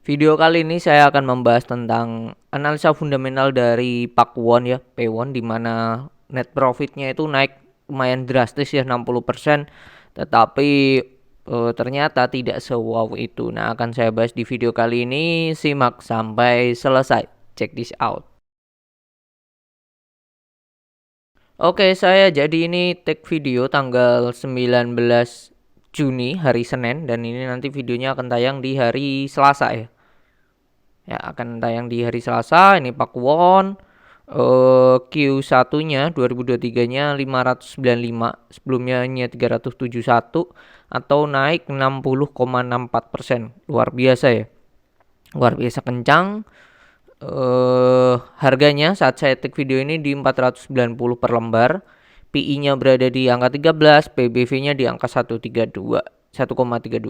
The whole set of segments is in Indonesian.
Video kali ini saya akan membahas tentang analisa fundamental dari Pakuwon ya, Pewon, di mana net profitnya itu naik lumayan drastis ya 60%, tetapi ternyata tidak se-wow itu. Nah, akan saya bahas di video kali ini, simak sampai selesai. Check this out. Oke, saya jadi ini take video tanggal 19 Juni hari Senin, dan ini nanti videonya akan tayang di hari Selasa ya. Ya, akan tayang di hari Selasa. Ini Pakuwon. Q1-nya 2023-nya 595, sebelumnya hanya 371 atau naik 60,64%. Luar biasa ya. Luar biasa kencang. Harganya saat saya take video ini di 490 per lembar. PI-nya berada di angka 13, PBV-nya di angka 1,32.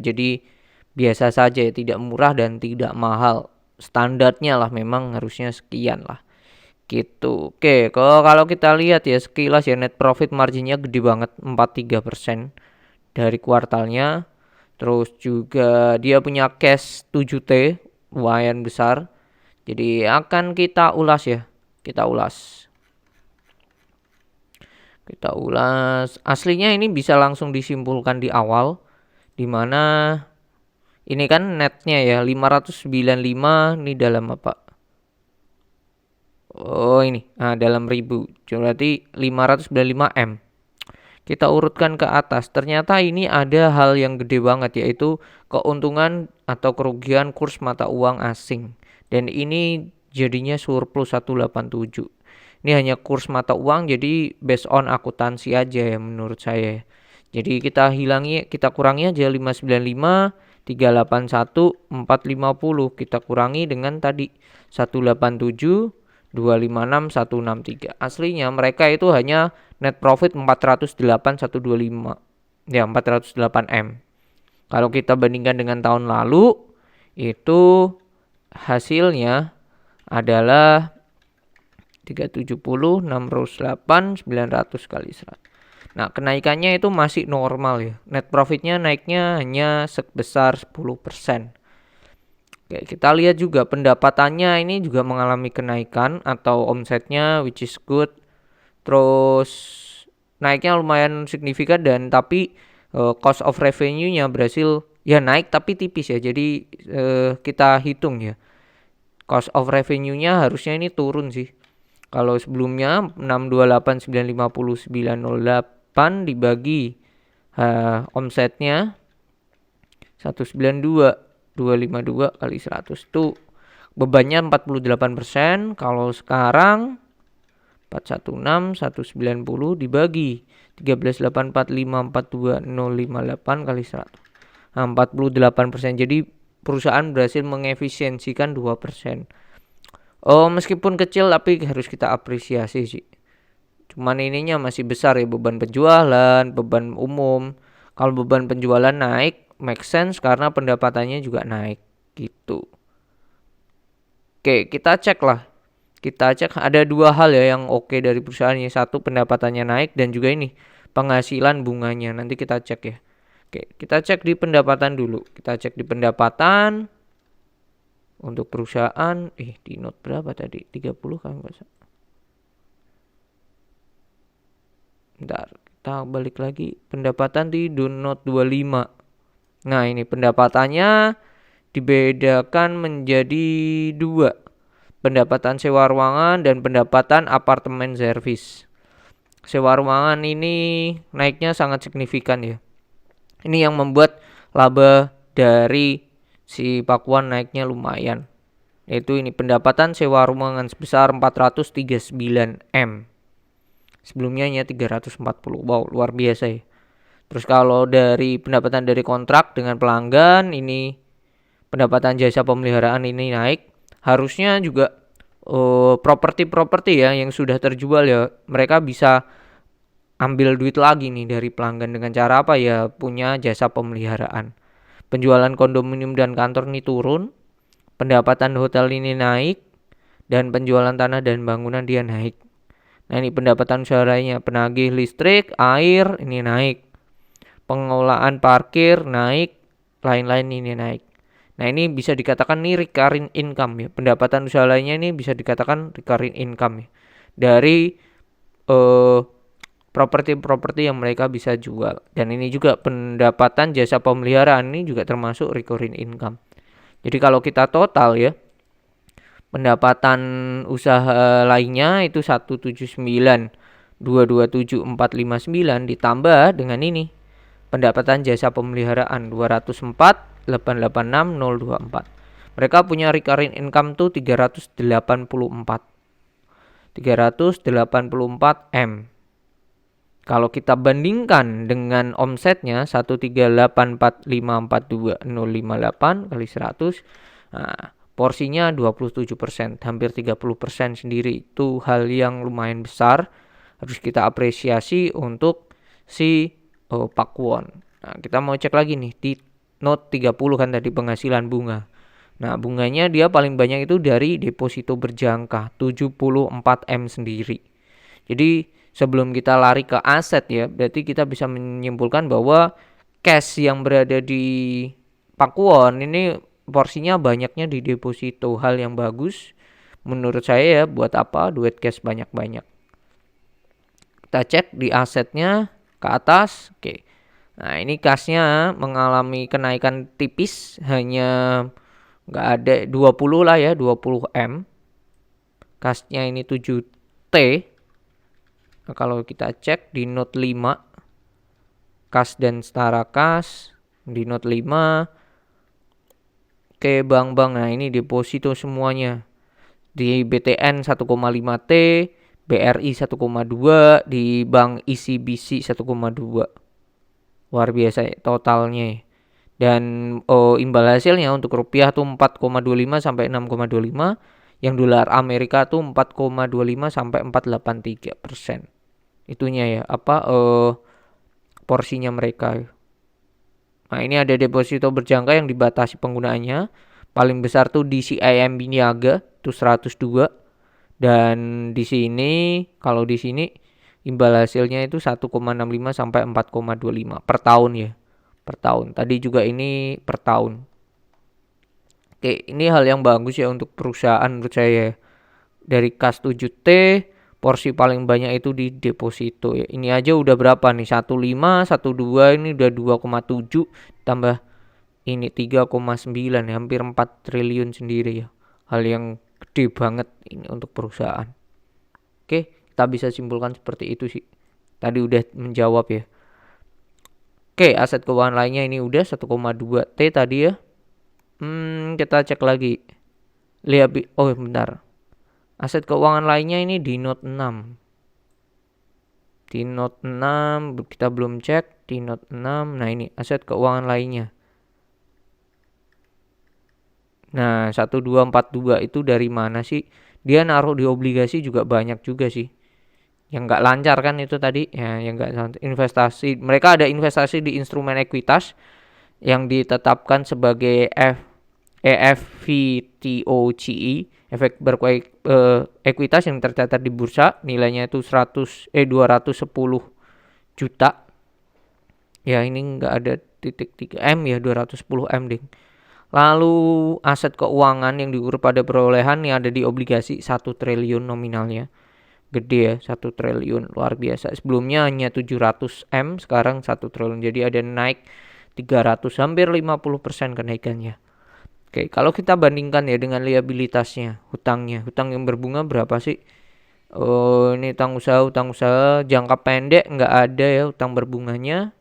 Jadi biasa saja ya, tidak murah dan tidak mahal. Standarnya lah memang harusnya sekian lah. Gitu. Oke, kalau kita lihat ya sekilas ya, net profit marginnya gede banget, 43% dari kuartalnya. Terus juga dia punya cash 7T lumayan besar. Jadi akan kita ulas ya. Kita ulas. Kita ulas. Aslinya ini bisa langsung disimpulkan di awal, dimana ini kan netnya ya 595, ini dalam apa? Oh ini, dalam ribu. Berarti 595 M. Kita urutkan ke atas. Ternyata ini ada hal yang gede banget, yaitu keuntungan atau kerugian kurs mata uang asing. Dan ini jadinya surplus 187. Ini hanya kurs mata uang, jadi based on akuntansi aja ya menurut saya. Jadi kita kurangi aja 595, 381, 450. Kita kurangi dengan tadi 187, 256, 163. Aslinya mereka itu hanya net profit 408, 125. Ya, 408 M. Kalau kita bandingkan dengan tahun lalu, itu hasilnya adalah 370, 608, 900 kali 100. Nah, kenaikannya itu masih normal ya. Net profitnya naiknya hanya sebesar 10%. Oke, kita lihat juga pendapatannya ini juga mengalami kenaikan atau omsetnya, which is good. Terus naiknya lumayan signifikan, dan tapi cost of revenue-nya berhasil ya naik tapi tipis ya. Jadi kita hitung ya. Cost of revenue-nya harusnya ini turun sih. Kalau sebelumnya 628, 950, 908 dibagi omsetnya 192, 252 kali 100 tuh bebannya 48%. Kalau sekarang 416, 190 dibagi 13,845, 42058 kali 100. Nah, 48%. Jadi perusahaan berhasil mengefisiensikan 2%. Oh, meskipun kecil tapi harus kita apresiasi sih. Cuman ininya masih besar ya, beban penjualan, beban umum. Kalau beban penjualan naik, make sense karena pendapatannya juga naik gitu. Oke, kita cek lah. Kita cek ada dua hal ya yang oke dari perusahaan ini. Satu, pendapatannya naik, dan juga ini penghasilan bunganya. Nanti kita cek ya. Oke, kita cek di pendapatan dulu. Kita cek di pendapatan. Untuk perusahaan, di note berapa tadi? 30 kan enggak? Bentar, kita balik lagi. Pendapatan di note 25. Nah, ini pendapatannya dibedakan menjadi dua. Pendapatan sewa ruangan dan pendapatan apartemen servis. Sewa ruangan ini naiknya sangat signifikan ya. Ini yang membuat laba dari si Pakuan naiknya lumayan. Yaitu ini pendapatan sewa ruangan sebesar 439 M. Sebelumnya hanya 340. Wow, luar biasa ya. Terus kalau dari pendapatan dari kontrak dengan pelanggan, ini pendapatan jasa pemeliharaan ini naik. Harusnya juga properti-properti ya yang sudah terjual ya, mereka bisa ambil duit lagi nih dari pelanggan dengan cara apa ya, punya jasa pemeliharaan. Penjualan kondominium dan kantor ini turun, pendapatan hotel ini naik, dan penjualan tanah dan bangunan dia naik. Nah, ini pendapatan usaha lainnya, penagih listrik, air ini naik. Pengelolaan parkir naik, lain-lain ini naik. Nah, ini bisa dikatakan nih recurring income ya. Pendapatan usaha lainnya ini bisa dikatakan recurring income ya. Dari properti-properti yang mereka bisa jual. Dan ini juga pendapatan jasa pemeliharaan ini juga termasuk recurring income. Jadi kalau kita total ya, pendapatan usaha lainnya itu 179.227.459 ditambah dengan ini pendapatan jasa pemeliharaan 204.886.024. Mereka punya recurring income tuh 384 M. Kalau kita bandingkan dengan omsetnya 1384542.058 kali 100, nah, porsinya 27%, hampir 30% sendiri. Itu hal yang lumayan besar, harus kita apresiasi untuk si Pakuwon. Nah, kita mau cek lagi nih di note 30 kan tadi penghasilan bunga. Nah, bunganya dia paling banyak itu dari deposito berjangka 74 M sendiri. Jadi sebelum kita lari ke aset ya, berarti kita bisa menyimpulkan bahwa cash yang berada di Pakuwon ini porsinya banyaknya di deposito. Hal yang bagus menurut saya ya, buat apa duit cash banyak-banyak. Kita cek di asetnya ke atas. Oke. Nah, ini cashnya mengalami kenaikan tipis, hanya nggak ada 20 lah ya, 20 M. Cashnya ini 7T. Nah, kalau kita cek di note 5, kas dan setara kas, di note 5, ke bank-bank, nah ini deposito semuanya. Di BTN 1,5 T, BRI 1,2, di bank ICBC 1,2. Luar biasa totalnya. Dan imbal hasilnya untuk rupiah tuh 4,25 sampai 6,25, yang dolar Amerika tuh 4,25 sampai 4,83%. Itunya ya, porsinya mereka. Nah, ini ada deposito berjangka yang dibatasi penggunaannya. Paling besar tuh di CIMB Niaga tuh 102, dan di sini kalau di sini imbal hasilnya itu 1,65 sampai 4,25 per tahun ya. Per tahun. Tadi juga ini per tahun. Oke, ini hal yang bagus ya untuk perusahaan menurut saya. Dari kas 7T, porsi paling banyak itu di deposito ya. Ini aja udah berapa nih? 15, 12 ini udah 2,7 tambah ini 3,9 ya, hampir 4 triliun sendiri ya. Hal yang gede banget ini untuk perusahaan. Oke, kita bisa simpulkan seperti itu sih. Tadi udah menjawab ya. Oke, aset keuangan lainnya ini udah 1,2 T tadi ya. Kita cek lagi. Lihat, oh bentar. Aset keuangan lainnya ini di note 6. Di note 6 kita belum cek di note 6. Nah, ini aset keuangan lainnya. Nah, 1242 itu dari mana sih? Dia naruh di obligasi juga banyak juga sih. Yang nggak lancar kan itu tadi ya, yang nggak investasi. Mereka ada investasi di instrumen ekuitas yang ditetapkan sebagai EFVTOCE, efek berekuitas yang tercatat di bursa, nilainya itu 210 juta. Ya, ini nggak ada titik 3 M ya, 210 M ding. Lalu aset keuangan yang diurut pada perolehan yang ada di obligasi 1 triliun nominalnya. Gede ya, 1 triliun, luar biasa. Sebelumnya hanya 700 M, sekarang 1 triliun. Jadi ada naik 300, hampir 50% kenaikannya. Oke, kalau kita bandingkan ya dengan liabilitasnya, hutangnya. Hutang yang berbunga berapa sih? Oh, ini hutang usaha jangka pendek nggak ada ya hutang berbunganya.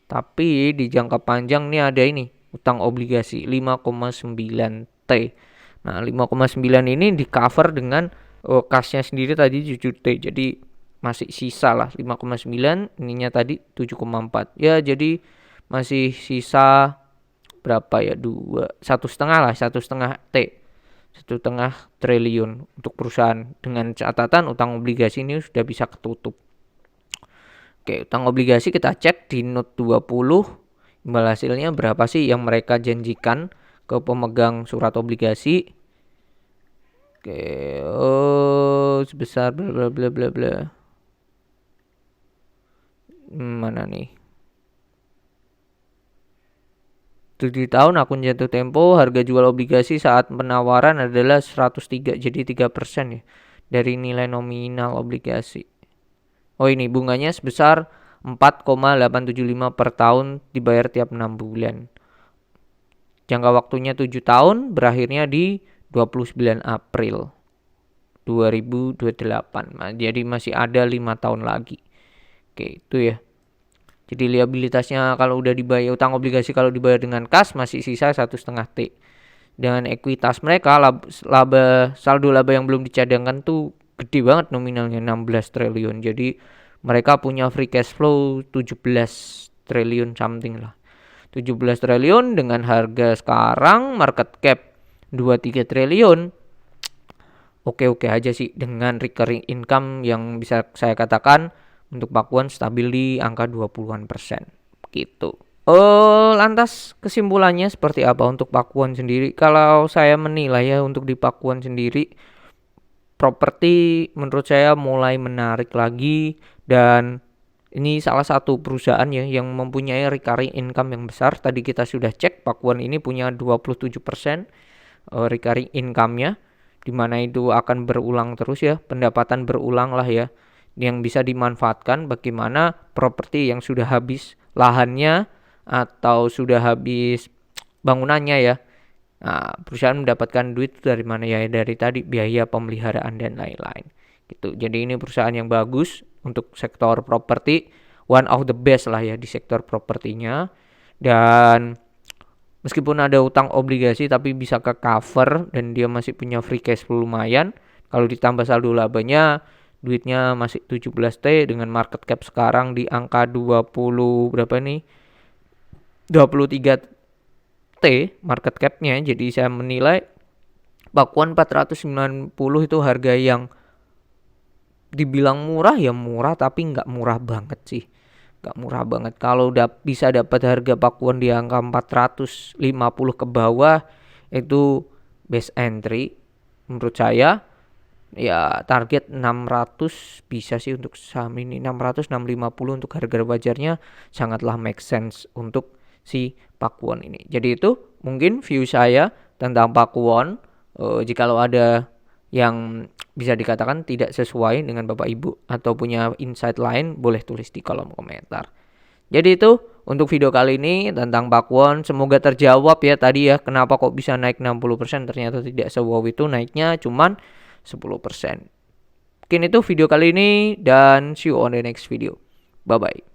Tapi di jangka panjang nih ada ini, hutang obligasi 5,9 T. Nah, 5,9 ini di cover dengan kasnya sendiri tadi 7 T. Jadi masih sisa lah 5,9, ininya tadi 7,4. Ya, jadi masih sisa berapa ya, 1,5 lah, 1,5 T, 1,5 triliun untuk perusahaan. Dengan catatan utang obligasi ini sudah bisa ketutup. Oke, utang obligasi kita cek di note 20, imbal hasilnya berapa sih yang mereka janjikan ke pemegang surat obligasi. Oke, sebesar bla bla bla bla bla. Mana nih? 7 tahun akun jatuh tempo, harga jual obligasi saat penawaran adalah 103, jadi 3% ya dari nilai nominal obligasi. Oh ini bunganya sebesar 4,875 per tahun dibayar tiap 6 bulan. Jangka waktunya 7 tahun, berakhirnya di 29 April 2028. Nah, jadi masih ada 5 tahun lagi. Oke, itu ya. Jadi liabilitasnya kalau udah dibayar utang obligasi kalau dibayar dengan kas masih sisa 1,5 T. Dengan ekuitas mereka saldo laba yang belum dicadangkan tuh gede banget nominalnya 16 triliun. Jadi mereka punya free cash flow 17 triliun something lah. 17 triliun dengan harga sekarang market cap 23 triliun. Oke-oke aja sih dengan recurring income yang bisa saya katakan untuk Pakuan stabil di angka 20-an% gitu. Lantas kesimpulannya seperti apa untuk Pakuan sendiri? Kalau saya menilai ya untuk di Pakuan sendiri properti menurut saya mulai menarik lagi dan ini salah satu perusahaan ya yang mempunyai recurring income yang besar. Tadi kita sudah cek Pakuan ini punya 27% recurring income-nya, di mana itu akan berulang terus ya, pendapatan berulang lah ya, yang bisa dimanfaatkan bagaimana properti yang sudah habis lahannya atau sudah habis bangunannya ya. Nah, perusahaan mendapatkan duit dari mana ya? Dari tadi biaya pemeliharaan dan lain-lain. Gitu. Jadi ini perusahaan yang bagus untuk sektor properti, one of the best lah ya di sektor propertinya. Dan meskipun ada utang obligasi tapi bisa ke cover dan dia masih punya free cash flow lumayan. Kalau ditambah saldo labanya duitnya masih 17T dengan market cap sekarang di angka 20 berapa nih? 23T market capnya. Jadi saya menilai Pakuan 490 itu harga yang dibilang murah ya murah tapi nggak murah banget sih. Nggak murah banget. Kalau bisa dapat harga Pakuan di angka 450 ke bawah itu best entry menurut saya. Ya target 600 bisa sih untuk saham ini, 600 650 untuk harga wajarnya sangatlah make sense untuk si Pakuan ini. Jadi itu mungkin view saya tentang Pakuan. Jikalau ada yang bisa dikatakan tidak sesuai dengan Bapak Ibu atau punya insight lain boleh tulis di kolom komentar. Jadi itu untuk video kali ini tentang Pakuan, semoga terjawab ya tadi ya kenapa kok bisa naik 60%, ternyata tidak sewow itu naiknya cuman 10%. Mungkin itu video kali ini dan see you on the next video. Bye bye.